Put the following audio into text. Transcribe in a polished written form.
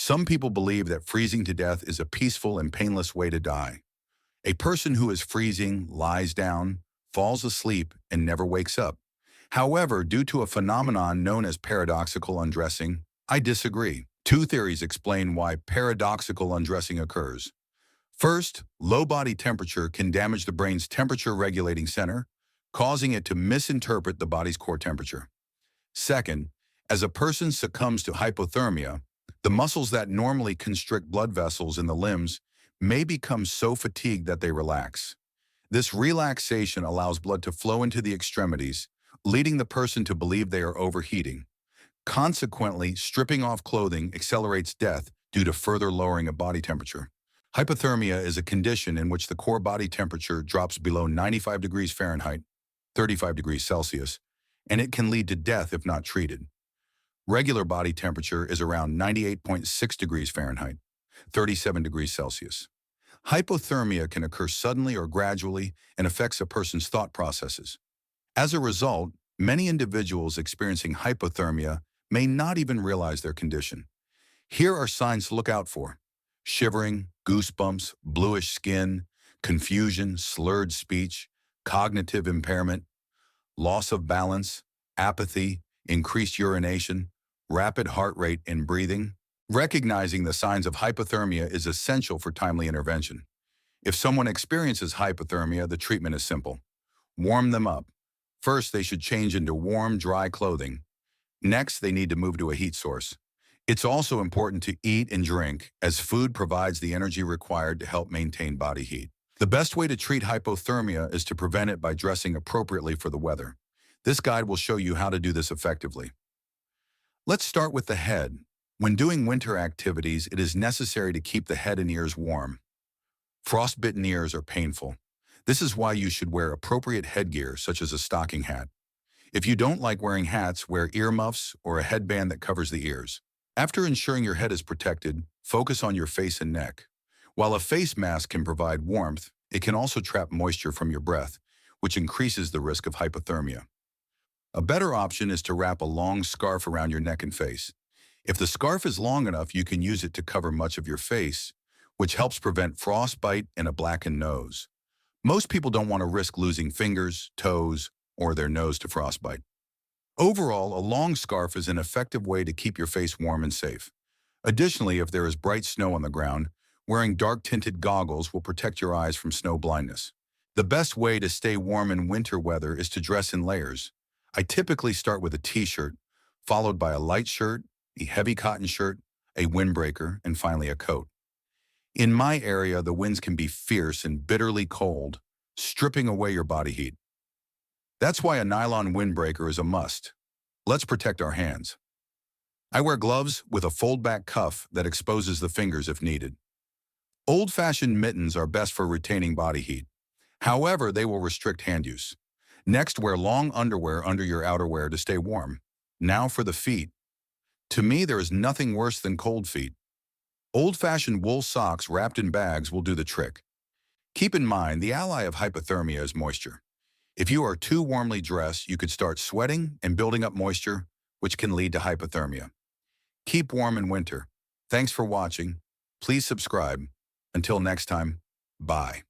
Some people believe that freezing to death is a peaceful and painless way to die. A person who is freezing lies down, falls asleep, and never wakes up. However, due to a phenomenon known as paradoxical undressing, I disagree. Two theories explain why paradoxical undressing occurs. First, low body temperature can damage the brain's temperature-regulating center, causing it to misinterpret the body's core temperature. Second, as a person succumbs to hypothermia, the muscles that normally constrict blood vessels in the limbs may become so fatigued that they relax. This relaxation allows blood to flow into the extremities, leading the person to believe they are overheating. Consequently, stripping off clothing accelerates death due to further lowering of body temperature. Hypothermia is a condition in which the core body temperature drops below 95 degrees Fahrenheit, 35 degrees Celsius, and it can lead to death if not treated. Regular body temperature is around 98.6 degrees Fahrenheit, 37 degrees Celsius. Hypothermia can occur suddenly or gradually and affects a person's thought processes. As a result, many individuals experiencing hypothermia may not even realize their condition. Here are signs to look out for: shivering, goosebumps, bluish skin, confusion, slurred speech, cognitive impairment, loss of balance, apathy, increased urination, rapid heart rate and breathing. Recognizing the signs of hypothermia is essential for timely intervention. If someone experiences hypothermia, the treatment is simple. Warm them up. First, they should change into warm, dry clothing. Next, they need to move to a heat source. It's also important to eat and drink, as food provides the energy required to help maintain body heat. The best way to treat hypothermia is to prevent it by dressing appropriately for the weather. This guide will show you how to do this effectively. Let's start with the head. When doing winter activities, it is necessary to keep the head and ears warm. Frostbitten ears are painful. This is why you should wear appropriate headgear, such as a stocking hat. If you don't like wearing hats, wear earmuffs or a headband that covers the ears. After ensuring your head is protected, focus on your face and neck. While a face mask can provide warmth, it can also trap moisture from your breath, which increases the risk of hypothermia. A better option is to wrap a long scarf around your neck and face. If the scarf is long enough, you can use it to cover much of your face, which helps prevent frostbite and a blackened nose. Most people don't want to risk losing fingers, toes, or their nose to frostbite. Overall, a long scarf is an effective way to keep your face warm and safe. Additionally, if there is bright snow on the ground, wearing dark-tinted goggles will protect your eyes from snow blindness. The best way to stay warm in winter weather is to dress in layers. I typically start with a t-shirt, followed by a light shirt, a heavy cotton shirt, a windbreaker, and finally a coat. In my area, the winds can be fierce and bitterly cold, stripping away your body heat. That's why a nylon windbreaker is a must. Let's protect our hands. I wear gloves with a fold-back cuff that exposes the fingers if needed. Old-fashioned mittens are best for retaining body heat. However, they will restrict hand use. Next, wear long underwear under your outerwear to stay warm. Now for the feet. To me, there is nothing worse than cold feet. Old-fashioned wool socks wrapped in bags will do the trick. Keep in mind, the ally of hypothermia is moisture. If you are too warmly dressed, you could start sweating and building up moisture, which can lead to hypothermia. Keep warm in winter. Thanks for watching. Please subscribe. Until next time, bye.